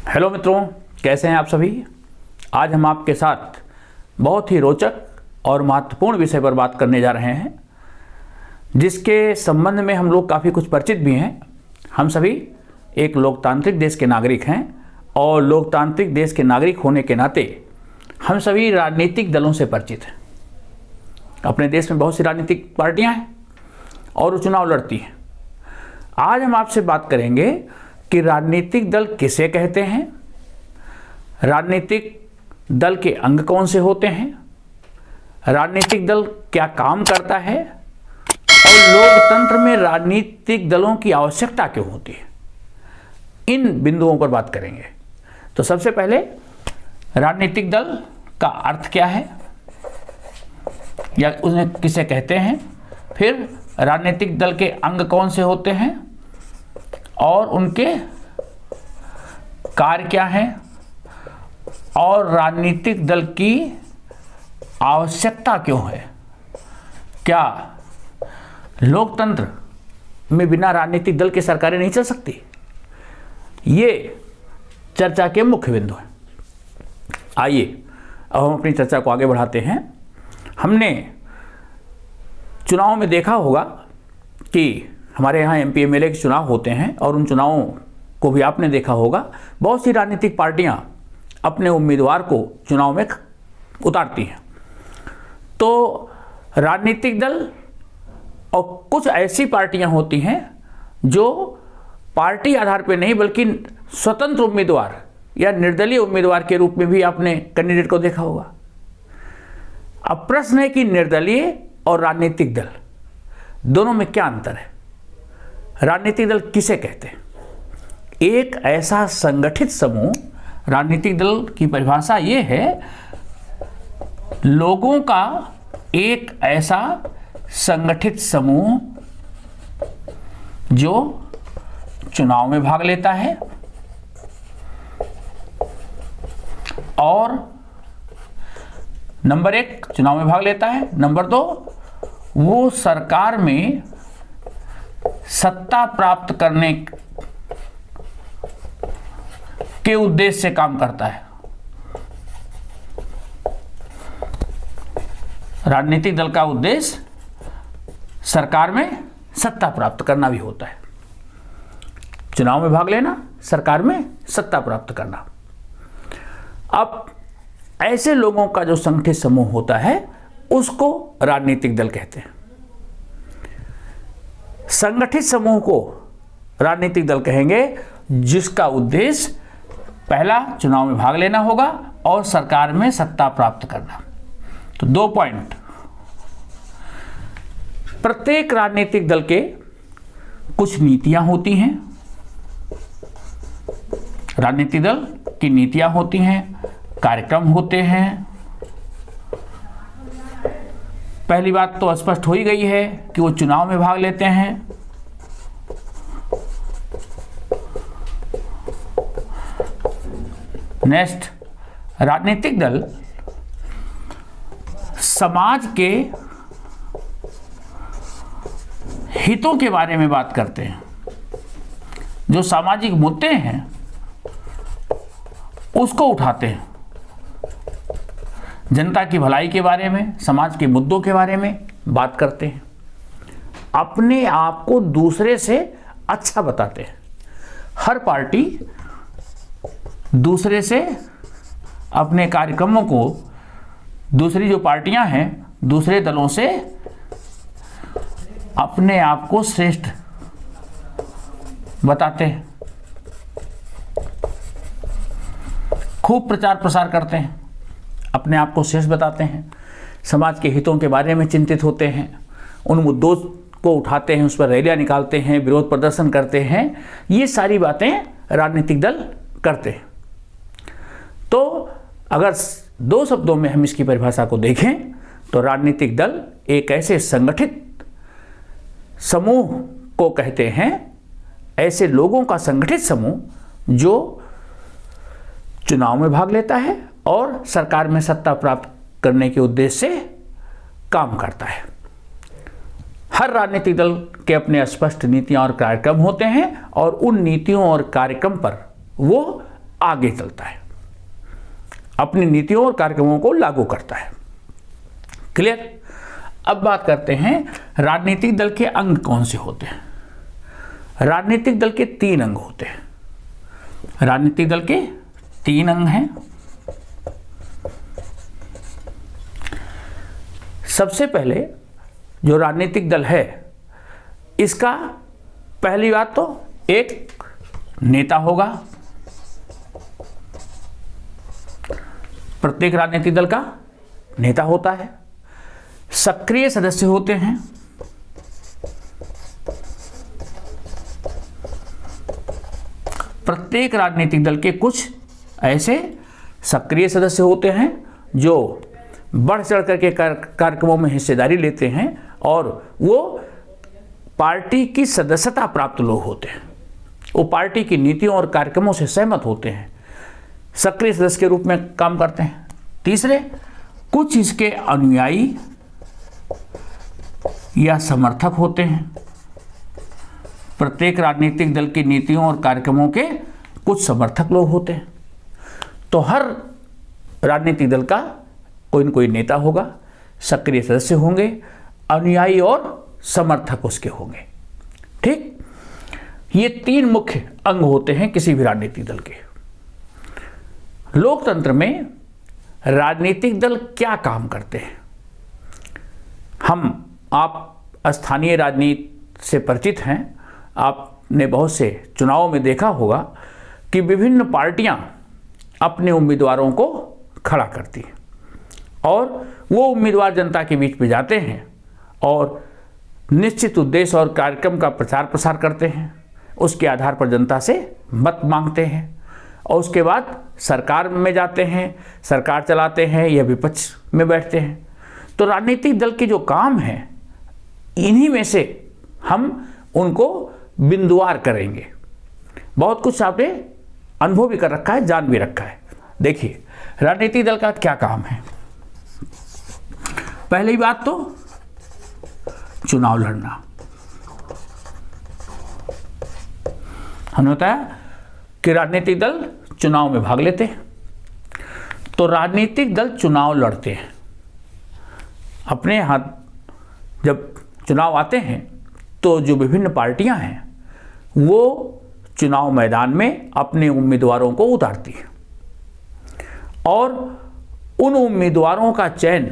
Hello मित्रों, कैसे हैं आप सभी। आज हम आपके साथ बहुत ही रोचक और महत्वपूर्ण विषय पर बात करने जा रहे हैं, जिसके संबंध में हम लोग काफ़ी कुछ परिचित भी हैं। हम सभी एक लोकतांत्रिक देश के नागरिक हैं और लोकतांत्रिक देश के नागरिक होने के नाते हम सभी राजनीतिक दलों से परिचित हैं। अपने देश में बहुत सी राजनीतिक पार्टियां हैं और वो चुनाव लड़ती हैं। आज हम आपसे बात करेंगे कि राजनीतिक दल किसे कहते हैं, राजनीतिक दल के अंग कौन से होते हैं, राजनीतिक दल क्या काम करता है और लोकतंत्र में राजनीतिक दलों की आवश्यकता क्यों होती है। इन बिंदुओं पर बात करेंगे। तो सबसे पहले राजनीतिक दल का अर्थ क्या है या उन्हें किसे कहते हैं, फिर राजनीतिक दल के अंग कौन से होते हैं और उनके कार्य क्या हैं, और राजनीतिक दल की आवश्यकता क्यों है। क्या लोकतंत्र में बिना राजनीतिक दल के सरकारें नहीं चल सकती। ये चर्चा के मुख्य बिंदु हैं। आइए अब हम अपनी चर्चा को आगे बढ़ाते हैं। हमने चुनाव में देखा होगा कि हमारे यहाँ एमपी एमएलए के चुनाव होते हैं और उन चुनावों को भी आपने देखा होगा। बहुत सी राजनीतिक पार्टियां अपने उम्मीदवार को चुनाव में उतारती हैं। तो राजनीतिक दल और कुछ ऐसी पार्टियां होती हैं जो पार्टी आधार पर नहीं बल्कि स्वतंत्र उम्मीदवार या निर्दलीय उम्मीदवार के रूप में भी आपने कैंडिडेट को देखा होगा। अब प्रश्न है कि निर्दलीय और राजनीतिक दल दोनों में क्या अंतर है। राजनीतिक दल किसे कहते हैं। एक ऐसा संगठित समूह, राजनीतिक दल की परिभाषा ये है, लोगों का एक ऐसा संगठित समूह जो चुनाव में भाग लेता है और नंबर एक चुनाव में भाग लेता है, नंबर दो वो सरकार में सत्ता प्राप्त करने के उद्देश्य से काम करता है। राजनीतिक दल का उद्देश्य सरकार में सत्ता प्राप्त करना भी होता है। चुनाव में भाग लेना, सरकार में सत्ता प्राप्त करना। अब ऐसे लोगों का जो संगठित समूह होता है उसको राजनीतिक दल कहते हैं। संगठित समूह को राजनीतिक दल कहेंगे जिसका उद्देश्य पहला चुनाव में भाग लेना होगा और सरकार में सत्ता प्राप्त करना। तो 2 पॉइंट। प्रत्येक राजनीतिक दल के कुछ नीतियां होती हैं। राजनीतिक दल की नीतियां होती हैं, कार्यक्रम होते हैं। पहली बात तो स्पष्ट हो ही गई है कि वो चुनाव में भाग लेते हैं। नेक्स्ट, राजनीतिक दल समाज के हितों के बारे में बात करते हैं। जो सामाजिक मुद्दे हैं उसको उठाते हैं। जनता की भलाई के बारे में, समाज के मुद्दों के बारे में बात करते हैं। अपने आप को दूसरे से अच्छा बताते हैं। हर पार्टी दूसरे से अपने कार्यक्रमों को, दूसरी जो पार्टियां हैं दूसरे दलों से अपने आप को श्रेष्ठ बताते हैं। खूब प्रचार प्रसार करते हैं, अपने आप को श्रेष्ठ बताते हैं, समाज के हितों के बारे में चिंतित होते हैं, उन मुद्दों को उठाते हैं, उस पर रैलियां निकालते हैं, विरोध प्रदर्शन करते हैं। ये सारी बातें राजनीतिक दल करते हैं। तो अगर 2 शब्दों में हम इसकी परिभाषा को देखें तो राजनीतिक दल एक ऐसे संगठित समूह को कहते हैं, ऐसे लोगों का संगठित समूह जो चुनाव में भाग लेता है और सरकार में सत्ता प्राप्त करने के उद्देश्य से काम करता है। हर राजनीतिक दल के अपने स्पष्ट नीतियां और कार्यक्रम होते हैं और उन नीतियों और कार्यक्रम पर वो आगे चलता है, अपनी नीतियों और कार्यक्रमों को लागू करता है। क्लियर? अब बात करते हैं राजनीतिक दल के अंग कौन से होते हैं। राजनीतिक दल के 3 अंग होते हैं। राजनीतिक दल के 3 अंग हैं। सबसे पहले जो राजनीतिक दल है, इसका पहली बात तो एक नेता होगा। प्रत्येक राजनीतिक दल का नेता होता है। सक्रिय सदस्य होते हैं। प्रत्येक राजनीतिक दल के कुछ ऐसे सक्रिय सदस्य होते हैं जो बढ़ चढ़ करके कार्यक्रमों में हिस्सेदारी लेते हैं और वो पार्टी की सदस्यता प्राप्त लोग होते हैं। वो पार्टी की नीतियों और कार्यक्रमों से सहमत होते हैं, सक्रिय सदस्य के रूप में काम करते हैं। तीसरे, कुछ इसके अनुयायी या समर्थक होते हैं। प्रत्येक राजनीतिक दल की नीतियों और कार्यक्रमों के कुछ समर्थक लोग होते हैं। तो हर राजनीतिक दल का कोई न कोई नेता होगा, सक्रिय सदस्य होंगे, अनुयायी और समर्थक उसके होंगे। ठीक, ये 3 मुख्य अंग होते हैं किसी भी राजनीतिक दल के। लोकतंत्र में राजनीतिक दल क्या काम करते हैं? आप स्थानीय राजनीति से परिचित हैं। आपने बहुत से चुनावों में देखा होगा कि विभिन्न पार्टियां अपने उम्मीदवारों को खड़ा करती हैं और वो उम्मीदवार जनता के बीच में जाते हैं और निश्चित उद्देश्य और कार्यक्रम का प्रचार प्रसार करते हैं। उसके आधार पर जनता से मत मांगते हैं और उसके बाद सरकार में जाते हैं, सरकार चलाते हैं या विपक्ष में बैठते हैं। तो राजनीतिक दल के जो काम हैं, इन्हीं में से हम उनको बिंदुवार करेंगे। बहुत कुछ आपने अनुभव भी कर रखा है, जान भी रखा है। देखिए, राजनीतिक दल का क्या काम है। पहली बात तो चुनाव लड़ना। हमने बताया कि राजनीतिक दल चुनाव में भाग लेते हैं। तो राजनीतिक दल चुनाव लड़ते हैं। अपने हाथ जब चुनाव आते हैं तो जो विभिन्न पार्टियां हैं वो चुनाव मैदान में अपने उम्मीदवारों को उतारती हैं और उन उम्मीदवारों का चयन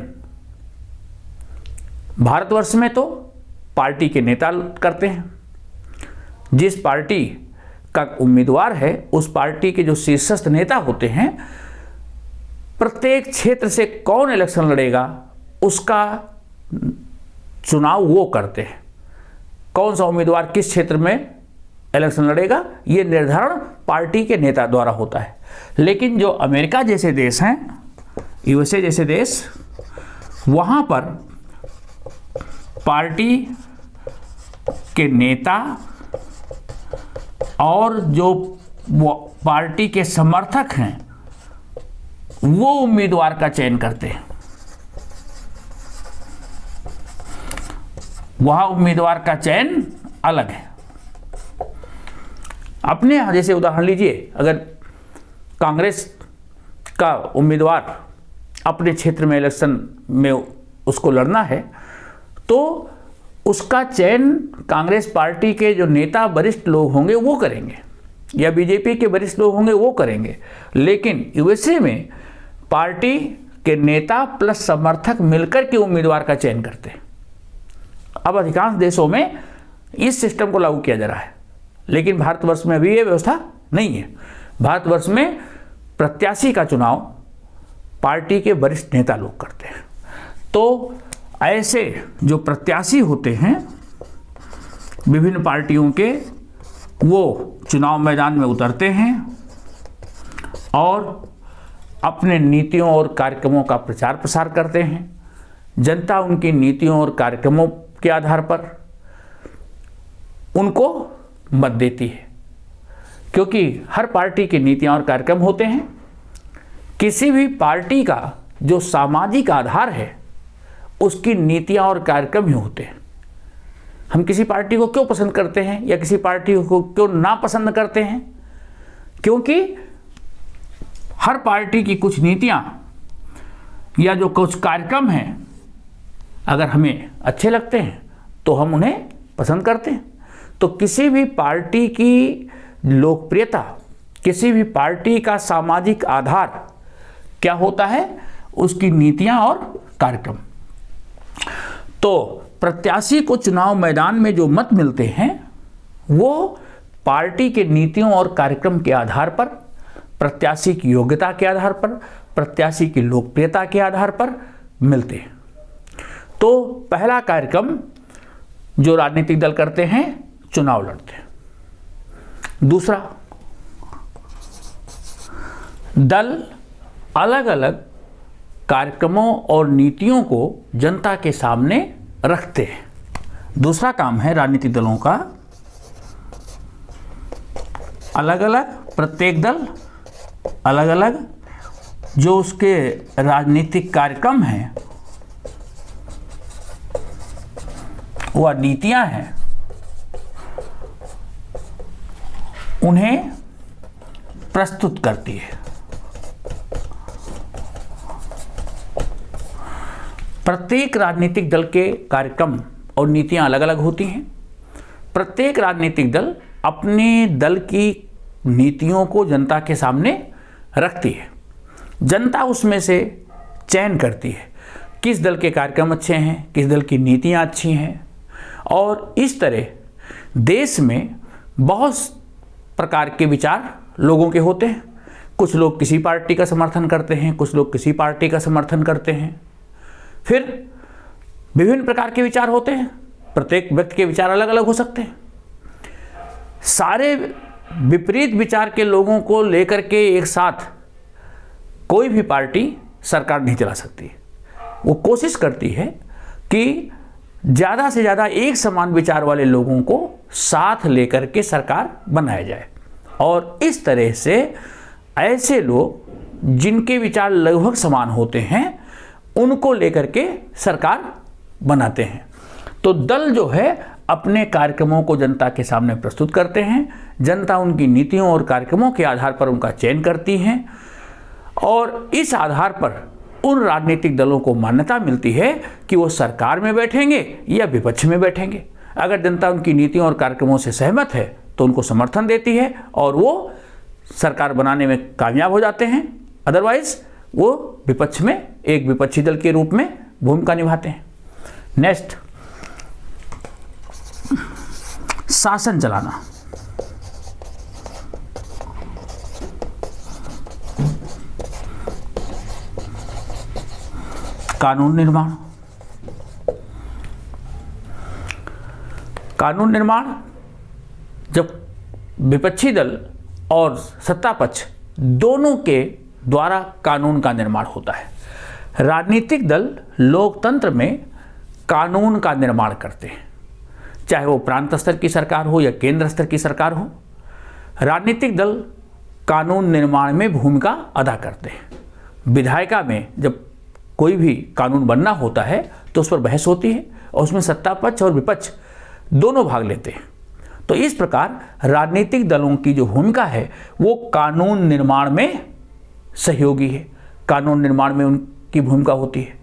भारतवर्ष में तो पार्टी के नेता करते हैं। जिस पार्टी का उम्मीदवार है, उस पार्टी के जो शीर्षस्थ नेता होते हैं, प्रत्येक क्षेत्र से कौन इलेक्शन लड़ेगा उसका चुनाव वो करते हैं। कौन सा उम्मीदवार किस क्षेत्र में इलेक्शन लड़ेगा, ये निर्धारण पार्टी के नेता द्वारा होता है। लेकिन जो अमेरिका जैसे देश हैं, यूएसए जैसे देश, वहाँ पर पार्टी के नेता और जो पार्टी के समर्थक हैं वो उम्मीदवार का चयन करते हैं। वहाँ उम्मीदवार का चयन अलग है। अपने यहाँ जैसे उदाहरण लीजिए, अगर कांग्रेस का उम्मीदवार अपने क्षेत्र में इलेक्शन में उसको लड़ना है तो उसका चयन कांग्रेस पार्टी के जो नेता वरिष्ठ लोग होंगे वो करेंगे या बीजेपी के वरिष्ठ लोग होंगे वो करेंगे। लेकिन यूएसए में पार्टी के नेता प्लस समर्थक मिलकर के उम्मीदवार का चयन करते हैं। अब अधिकांश देशों में इस सिस्टम को लागू किया जा रहा है, लेकिन भारतवर्ष में अभी ये व्यवस्था नहीं है। भारतवर्ष में प्रत्याशी का चुनाव पार्टी के वरिष्ठ नेता लोग करते हैं। तो ऐसे जो प्रत्याशी होते हैं विभिन्न पार्टियों के, वो चुनाव मैदान में उतरते हैं और अपने नीतियों और कार्यक्रमों का प्रचार प्रसार करते हैं। जनता उनकी नीतियों और कार्यक्रमों के आधार पर उनको मत देती है, क्योंकि हर पार्टी की नीतियां और कार्यक्रम होते हैं। किसी भी पार्टी का जो सामाजिक आधार है उसकी नीतियां और कार्यक्रम ही होते हैं। हम किसी पार्टी को क्यों पसंद करते हैं या किसी पार्टी को क्यों नापसंद करते हैं? क्योंकि हर पार्टी की कुछ नीतियां या जो कुछ कार्यक्रम हैं अगर हमें अच्छे लगते हैं तो हम उन्हें पसंद करते हैं। तो किसी भी पार्टी की लोकप्रियता, किसी भी पार्टी का सामाजिक आधार क्या होता है? उसकी नीतियां और कार्यक्रम। तो प्रत्याशी को चुनाव मैदान में जो मत मिलते हैं वो पार्टी के नीतियों और कार्यक्रम के आधार पर, प्रत्याशी की योग्यता के आधार पर, प्रत्याशी की लोकप्रियता के आधार पर मिलते हैं। तो पहला कार्यक्रम जो राजनीतिक दल करते हैं, चुनाव लड़ते हैं। दूसरा, दल अलग अलग कार्यक्रमों और नीतियों को जनता के सामने रखते हैं। दूसरा काम है राजनीतिक दलों का, अलग अलग, प्रत्येक दल अलग अलग जो उसके राजनीतिक कार्यक्रम हैं, वह नीतियां हैं, उन्हें प्रस्तुत करती है। प्रत्येक राजनीतिक दल के कार्यक्रम और नीतियां अलग अलग होती हैं। प्रत्येक राजनीतिक दल अपने दल की नीतियों को जनता के सामने रखती है। जनता उसमें से चयन करती है किस दल के कार्यक्रम अच्छे हैं, किस दल की नीतियां अच्छी हैं। और इस तरह देश में बहुत प्रकार के विचार लोगों के होते हैं। कुछ लोग किसी पार्टी का समर्थन करते हैं, कुछ लोग किसी पार्टी का समर्थन करते हैं। फिर विभिन्न प्रकार के विचार होते हैं, प्रत्येक व्यक्ति के विचार अलग अलग हो सकते हैं। सारे विपरीत विचार के लोगों को लेकर के एक साथ कोई भी पार्टी सरकार नहीं चला सकती। वो कोशिश करती है कि ज़्यादा से ज़्यादा एक समान विचार वाले लोगों को साथ लेकर के सरकार बनाया जाए। और इस तरह से ऐसे लोग जिनके विचार लगभग समान होते हैं उनको लेकर के सरकार बनाते हैं। तो दल जो है अपने कार्यक्रमों को जनता के सामने प्रस्तुत करते हैं। जनता उनकी नीतियों और कार्यक्रमों के आधार पर उनका चयन करती है और इस आधार पर उन राजनीतिक दलों को मान्यता मिलती है कि वो सरकार में बैठेंगे या विपक्ष में बैठेंगे। अगर जनता उनकी नीतियों और कार्यक्रमों से सहमत है तो उनको समर्थन देती है और वो सरकार बनाने में कामयाब हो जाते हैं। अदरवाइज वो विपक्ष में एक विपक्षी दल के रूप में भूमिका निभाते हैं। नेक्स्ट, शासन चलाना। कानून निर्माण। कानून निर्माण जब विपक्षी दल और सत्ता पक्ष दोनों के द्वारा कानून का निर्माण होता है। राजनीतिक दल लोकतंत्र में कानून का निर्माण करते हैं, चाहे वो प्रांत स्तर की सरकार हो या केंद्र स्तर की सरकार हो। राजनीतिक दल कानून निर्माण में भूमिका अदा करते हैं। विधायिका में जब कोई भी कानून बनना होता है तो उस पर बहस होती है और उसमें सत्ता पक्ष और विपक्ष दोनों भाग लेते हैं। तो इस प्रकार राजनीतिक दलों की जो भूमिका है वो कानून निर्माण में सहयोगी है। कानून निर्माण में उनकी भूमिका होती है।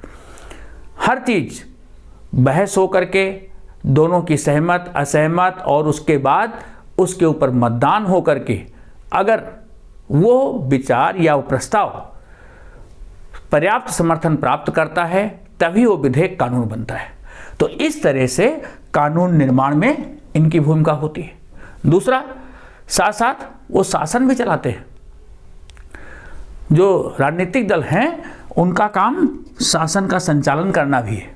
हर चीज़ बहस हो करके दोनों की सहमत असहमत और उसके बाद उसके ऊपर मतदान हो करके अगर वो विचार या वो प्रस्ताव पर्याप्त समर्थन प्राप्त करता है तभी वो विधेयक कानून बनता है। तो इस तरह से कानून निर्माण में इनकी भूमिका होती है। दूसरा, साथ साथ वो शासन भी चलाते हैं। जो राजनीतिक दल हैं उनका काम शासन का संचालन करना भी है।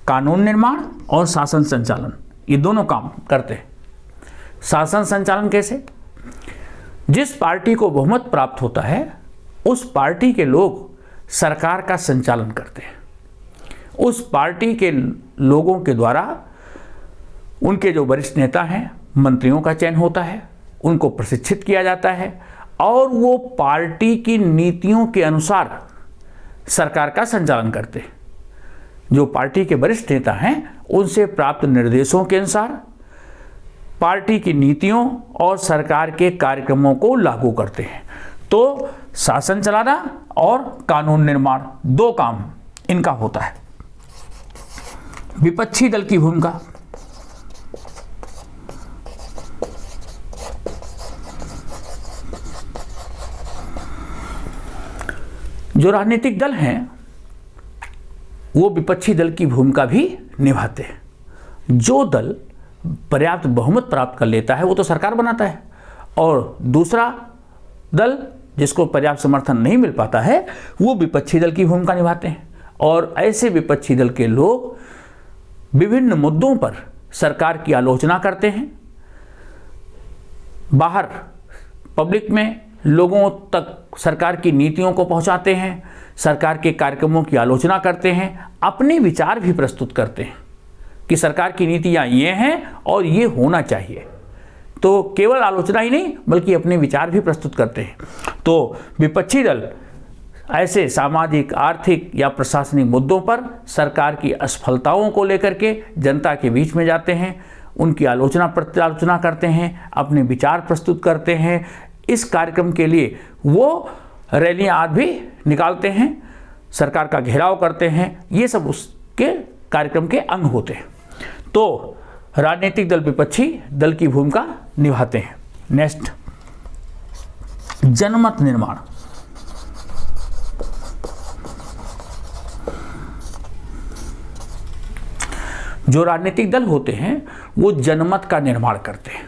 कानून निर्माण और शासन संचालन ये दोनों काम करते हैं। शासन संचालन कैसे? जिस पार्टी को बहुमत प्राप्त होता है उस पार्टी के लोग सरकार का संचालन करते हैं। उस पार्टी के लोगों के द्वारा उनके जो वरिष्ठ नेता हैं, मंत्रियों का चयन होता है, उनको प्रशिक्षित किया जाता है और वो पार्टी की नीतियों के अनुसार सरकार का संचालन करते हैं। जो पार्टी के वरिष्ठ नेता हैं उनसे प्राप्त निर्देशों के अनुसार पार्टी की नीतियों और सरकार के कार्यक्रमों को लागू करते हैं। तो शासन चलाना और कानून निर्माण, दो काम इनका होता है। विपक्षी दल की भूमिका। जो राजनीतिक दल हैं वो विपक्षी दल की भूमिका भी निभाते हैं। जो दल पर्याप्त बहुमत प्राप्त कर लेता है वो तो सरकार बनाता है, और दूसरा दल जिसको पर्याप्त समर्थन नहीं मिल पाता है वो विपक्षी दल की भूमिका निभाते हैं। और ऐसे विपक्षी दल के लोग विभिन्न मुद्दों पर सरकार की आलोचना करते हैं, बाहर पब्लिक में लोगों तक सरकार की नीतियों को पहुंचाते हैं, सरकार के कार्यक्रमों की आलोचना करते हैं, अपने विचार भी प्रस्तुत करते हैं कि सरकार की नीतियां ये हैं और ये होना चाहिए। तो केवल आलोचना ही नहीं बल्कि अपने विचार भी प्रस्तुत करते हैं। तो विपक्षी दल ऐसे सामाजिक, आर्थिक या प्रशासनिक मुद्दों पर सरकार की असफलताओं को लेकर के जनता के बीच में जाते हैं, उनकी आलोचना प्रत्यालोचना करते हैं, अपने विचार प्रस्तुत करते हैं। इस कार्यक्रम के लिए वो रैलियां आज भी निकालते हैं, सरकार का घेराव करते हैं, ये सब उसके कार्यक्रम के अंग होते हैं। तो राजनीतिक दल विपक्षी दल की भूमिका निभाते हैं। नेक्स्ट, जनमत निर्माण। जो राजनीतिक दल होते हैं वो जनमत का निर्माण करते हैं,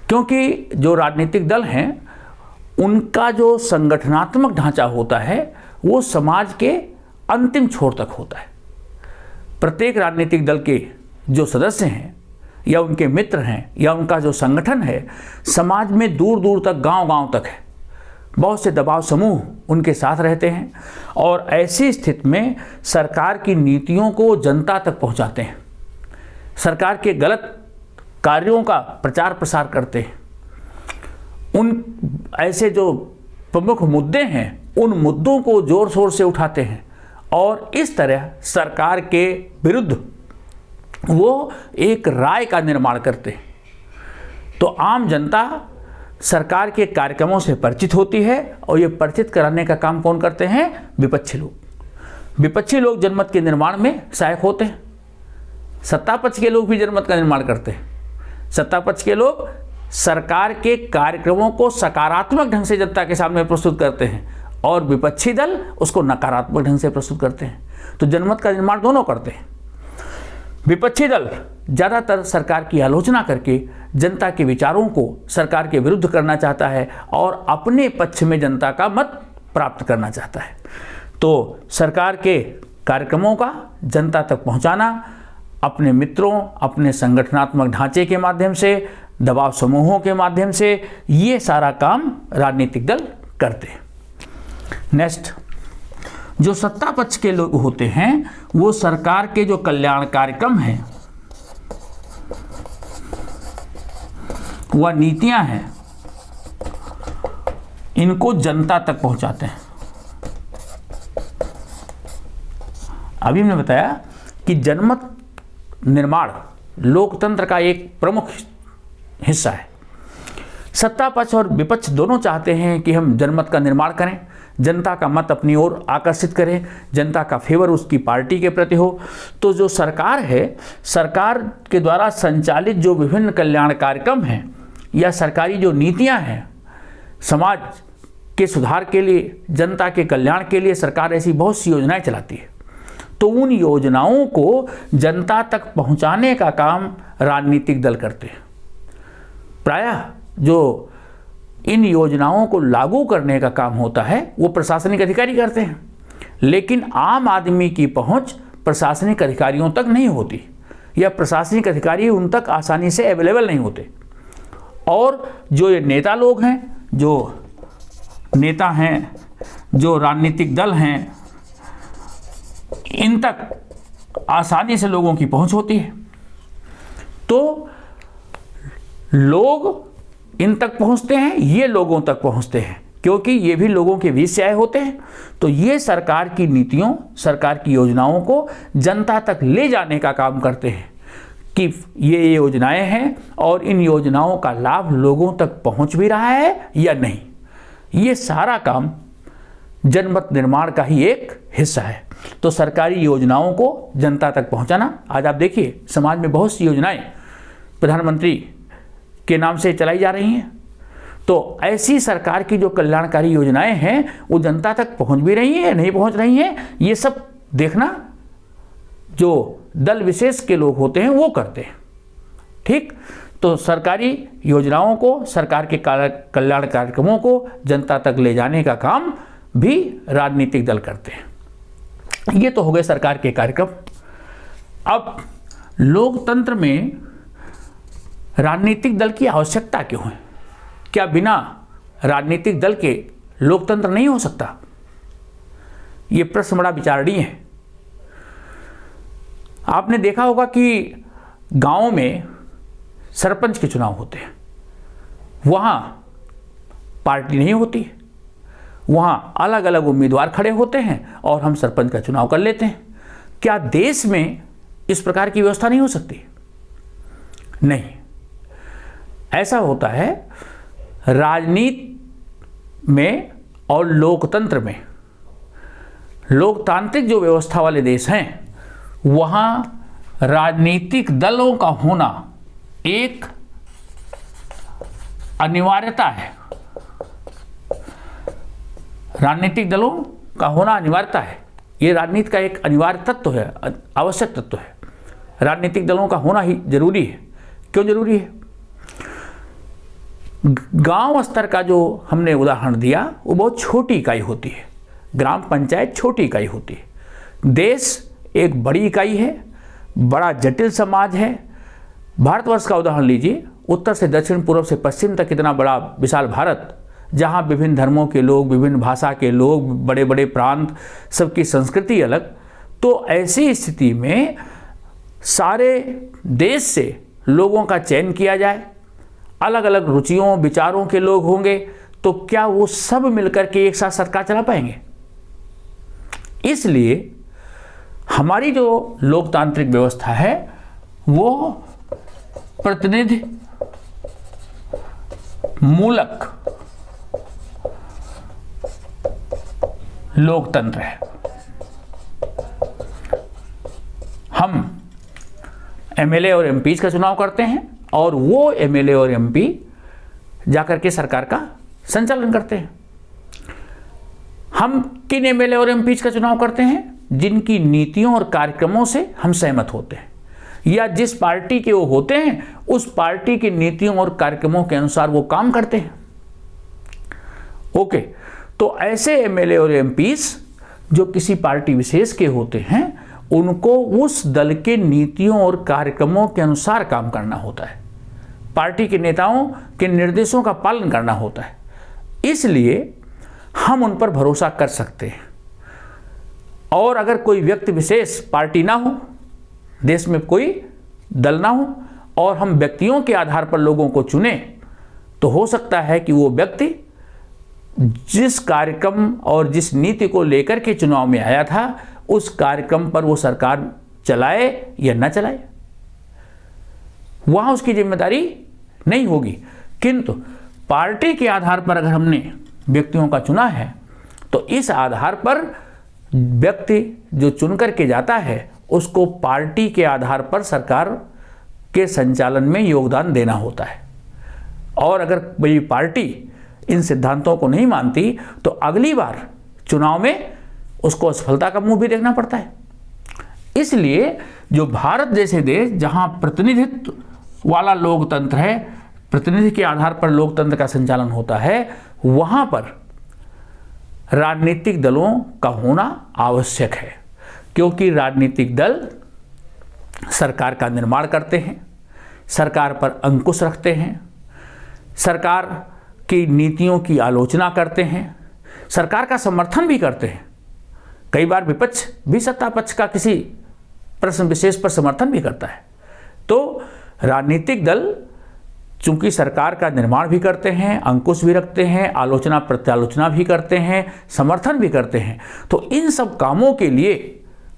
क्योंकि जो राजनीतिक दल हैं उनका जो संगठनात्मक ढांचा होता है वो समाज के अंतिम छोर तक होता है। प्रत्येक राजनीतिक दल के जो सदस्य हैं या उनके मित्र हैं या उनका जो संगठन है समाज में दूर दूर तक, गांव-गांव तक है। बहुत से दबाव समूह उनके साथ रहते हैं और ऐसी स्थिति में सरकार की नीतियों को जनता तक पहुंचाते हैं, सरकार के गलत कार्यों का प्रचार प्रसार करते हैं। उन ऐसे जो प्रमुख मुद्दे हैं उन मुद्दों को जोर शोर से उठाते हैं और इस तरह सरकार के विरुद्ध वो एक राय का निर्माण करते हैं। तो आम जनता सरकार के कार्यक्रमों से परिचित होती है और ये परिचित कराने का काम कौन करते हैं? विपक्षी लोग। विपक्षी लोग जनमत के निर्माण में सहायक होते हैं। सत्ता पक्ष के लोग भी जनमत का निर्माण करते हैं। सत्ता पक्ष के लोग सरकार के कार्यक्रमों को सकारात्मक ढंग से जनता के सामने प्रस्तुत करते हैं और विपक्षी दल उसको नकारात्मक ढंग से प्रस्तुत करते हैं। तो जनमत का निर्माण दोनों करते हैं। विपक्षी दल ज़्यादातर सरकार की आलोचना करके जनता के विचारों को सरकार के विरुद्ध करना चाहता है और अपने पक्ष में जनता का मत प्राप्त करना चाहता है। तो सरकार के कार्यक्रमों का जनता तक पहुंचाना अपने मित्रों, अपने संगठनात्मक ढांचे के माध्यम से, दबाव समूहों के माध्यम से, ये सारा काम राजनीतिक दल करते हैं। नेक्स्ट, जो सत्ता पक्ष के लोग होते हैं वो सरकार के जो कल्याण कार्यक्रम हैं वह नीतियां हैं इनको जनता तक पहुंचाते हैं। अभी हमने बताया कि जनमत निर्माण लोकतंत्र का एक प्रमुख हिस्सा है। सत्ता पक्ष और विपक्ष दोनों चाहते हैं कि हम जनमत का निर्माण करें, जनता का मत अपनी ओर आकर्षित करें, जनता का फेवर उसकी पार्टी के प्रति हो। तो जो सरकार है, सरकार के द्वारा संचालित जो विभिन्न कल्याण कार्यक्रम हैं या सरकारी जो नीतियां हैं, समाज के सुधार के लिए, जनता के कल्याण के लिए सरकार ऐसी बहुत सी योजनाएं चलाती है। तो उन योजनाओं को जनता तक पहुंचाने का काम राजनीतिक दल करते हैं। प्रायः जो इन योजनाओं को लागू करने का काम होता है वो प्रशासनिक अधिकारी करते हैं, लेकिन आम आदमी की पहुंच प्रशासनिक अधिकारियों तक नहीं होती या प्रशासनिक अधिकारी उन तक आसानी से अवेलेबल नहीं होते। और जो ये नेता लोग हैं, जो नेता हैं, जो राजनीतिक दल हैं, इन तक आसानी से लोगों की पहुंच होती है। तो लोग इन तक पहुंचते हैं, ये लोगों तक पहुंचते हैं, क्योंकि ये भी लोगों के बीच से आए होते हैं। तो ये सरकार की नीतियों, सरकार की योजनाओं को जनता तक ले जाने का काम करते हैं कि ये योजनाएं हैं और इन योजनाओं का लाभ लोगों तक पहुंच भी रहा है या नहीं। ये सारा काम जनमत निर्माण का ही एक हिस्सा है। तो सरकारी योजनाओं को जनता तक पहुंचाना, आज आप देखिए समाज में बहुत सी योजनाएं प्रधानमंत्री के नाम से चलाई जा रही हैं। तो ऐसी सरकार की जो कल्याणकारी योजनाएं हैं वो जनता तक पहुंच भी रही हैं, नहीं पहुंच रही हैं, ये सब देखना जो दल विशेष के लोग होते हैं वो करते हैं। ठीक, तो सरकारी योजनाओं को, सरकार के कल्याण कार्यक्रमों को जनता तक ले जाने का काम भी राजनीतिक दल करते हैं। ये तो हो गए सरकार के कार्यक्रम। अब लोकतंत्र में राजनीतिक दल की आवश्यकता क्यों है? क्या बिना राजनीतिक दल के लोकतंत्र नहीं हो सकता? ये प्रश्न बड़ा विचारणीय है। आपने देखा होगा कि गांव में सरपंच के चुनाव होते हैं, वहां पार्टी नहीं होती, वहां अलग अलग उम्मीदवार खड़े होते हैं और हम सरपंच का चुनाव कर लेते हैं। क्या देश में इस प्रकार की व्यवस्था नहीं हो सकती? नहीं, ऐसा होता है राजनीति में और लोकतंत्र में। लोकतांत्रिक जो व्यवस्था वाले देश हैं वहां राजनीतिक दलों का होना एक अनिवार्यता है। राजनीतिक दलों का होना अनिवार्यता है। ये राजनीति का एक अनिवार्य तत्व है, आवश्यक तत्व है। राजनीतिक दलों का होना ही जरूरी है। क्यों जरूरी है? गांव स्तर का जो हमने उदाहरण दिया वो बहुत छोटी इकाई होती है। ग्राम पंचायत छोटी इकाई होती है। देश एक बड़ी इकाई है, बड़ा जटिल समाज है। भारतवर्ष का उदाहरण लीजिए, उत्तर से दक्षिण, पूर्व से पश्चिम तक इतना बड़ा विशाल भारत, जहाँ विभिन्न धर्मों के लोग, विभिन्न भाषा के लोग, बड़े बड़े प्रांत, सबकी संस्कृति अलग। तो ऐसी स्थिति में सारे देश से लोगों का चयन किया जाए, अलग अलग रुचियों विचारों के लोग होंगे, तो क्या वो सब मिलकर के एक साथ सरकार चला पाएंगे? इसलिए हमारी जो लोकतांत्रिक व्यवस्था है वो प्रतिनिधि मूलक लोकतंत्र है। हम एमएलए और एमपी का चुनाव करते हैं और वो एमएलए और एमपी जाकर के सरकार का संचालन करते हैं। हम किन एमएलए और एमपी का चुनाव करते हैं? जिनकी नीतियों और कार्यक्रमों से हम सहमत होते हैं, या जिस पार्टी के वो होते हैं उस पार्टी की नीतियों और कार्यक्रमों के अनुसार वो काम करते हैं। ओके, तो ऐसे एमएलए और एमपीज जो किसी पार्टी विशेष के होते हैं उनको उस दल के नीतियों और कार्यक्रमों के अनुसार काम करना होता है, पार्टी के नेताओं के निर्देशों का पालन करना होता है। इसलिए हम उन पर भरोसा कर सकते हैं। और अगर कोई व्यक्ति विशेष, पार्टी ना हो, देश में कोई दल ना हो और हम व्यक्तियों के आधार पर लोगों को चुने, तो हो सकता है कि वो व्यक्ति जिस कार्यक्रम और जिस नीति को लेकर के चुनाव में आया था उस कार्यक्रम पर वो सरकार चलाए या न चलाए, वहां उसकी जिम्मेदारी नहीं होगी। किंतु पार्टी के आधार पर अगर हमने व्यक्तियों का चुना है तो इस आधार पर व्यक्ति जो चुन करके जाता है उसको पार्टी के आधार पर सरकार के संचालन में योगदान देना होता है। और अगर कोई पार्टी इन सिद्धांतों को नहीं मानती तो अगली बार चुनाव में उसको असफलता का मुंह भी देखना पड़ता है। इसलिए जो भारत जैसे देश जहां प्रतिनिधित्व वाला लोकतंत्र है, प्रतिनिधि के आधार पर लोकतंत्र का संचालन होता है, वहां पर राजनीतिक दलों का होना आवश्यक है। क्योंकि राजनीतिक दल सरकार का निर्माण करते हैं, सरकार पर अंकुश रखते हैं, सरकार की नीतियों की आलोचना करते हैं, सरकार का समर्थन भी करते हैं। कई बार विपक्ष भी सत्ता पक्ष का किसी प्रश्न विशेष पर समर्थन भी करता है। तो राजनीतिक दल चूंकि सरकार का निर्माण भी करते हैं, अंकुश भी रखते हैं, आलोचना प्रत्यालोचना भी करते हैं, समर्थन भी करते हैं, तो इन सब कामों के लिए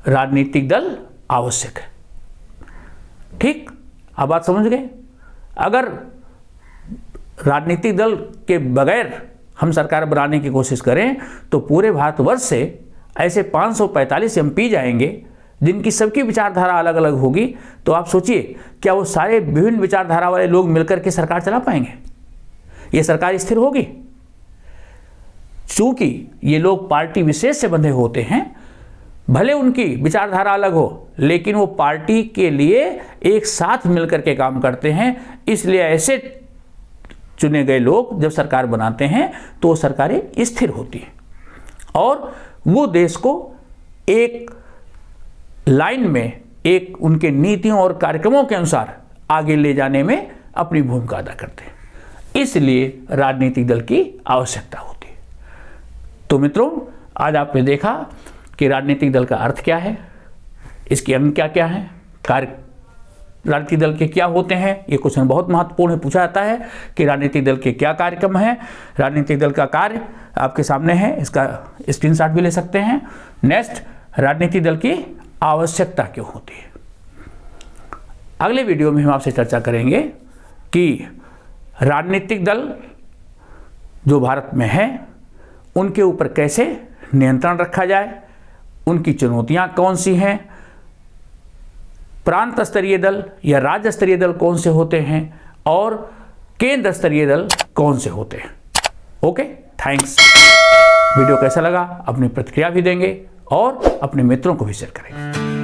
राजनीतिक दल आवश्यक है। ठीक, अब बात समझ गए। अगर राजनीतिक दल के बगैर हम सरकार बनाने की कोशिश करें तो पूरे भारतवर्ष से ऐसे 545 एमपी जाएंगे जिनकी सबकी विचारधारा अलग अलग होगी। तो आप सोचिए, क्या वो सारे विभिन्न विचारधारा वाले लोग मिलकर के सरकार चला पाएंगे? ये सरकार स्थिर होगी? चूंकि ये लोग पार्टी विशेष से बंधे होते हैं, भले उनकी विचारधारा अलग हो, लेकिन वो पार्टी के लिए एक साथ मिलकर के काम करते हैं। इसलिए ऐसे चुने गए लोग जब सरकार बनाते हैं तो वो सरकारें स्थिर होती हैं और वो देश को एक लाइन में, एक उनके नीतियों और कार्यक्रमों के अनुसार आगे ले जाने में अपनी भूमिका अदा करते हैं। इसलिए राजनीतिक दल की आवश्यकता होती है। तो मित्रों, आज आपने देखा कि राजनीतिक दल का अर्थ क्या है, इसके अंग क्या क्या है, कार्य राजनीतिक दल के क्या होते हैं। ये क्वेश्चन बहुत महत्वपूर्ण है, पूछा जाता है कि राजनीतिक दल के क्या कार्यक्रम हैं। राजनीतिक दल का कार्य आपके सामने है, इसका स्क्रीनशॉट भी ले सकते हैं। नेक्स्ट, राजनीतिक दल की आवश्यकता क्यों होती है। अगले वीडियो में हम आपसे चर्चा करेंगे कि राजनीतिक दल जो भारत में है उनके ऊपर कैसे नियंत्रण रखा जाए, उनकी चुनौतियां कौन सी हैं, प्रांत स्तरीय दल या राज्य स्तरीय दल कौन से होते हैं और केंद्र स्तरीय दल कौन से होते हैं। Okay, thanks. वीडियो कैसा लगा अपनी प्रतिक्रिया भी देंगे और अपने मित्रों को भी शेयर करें।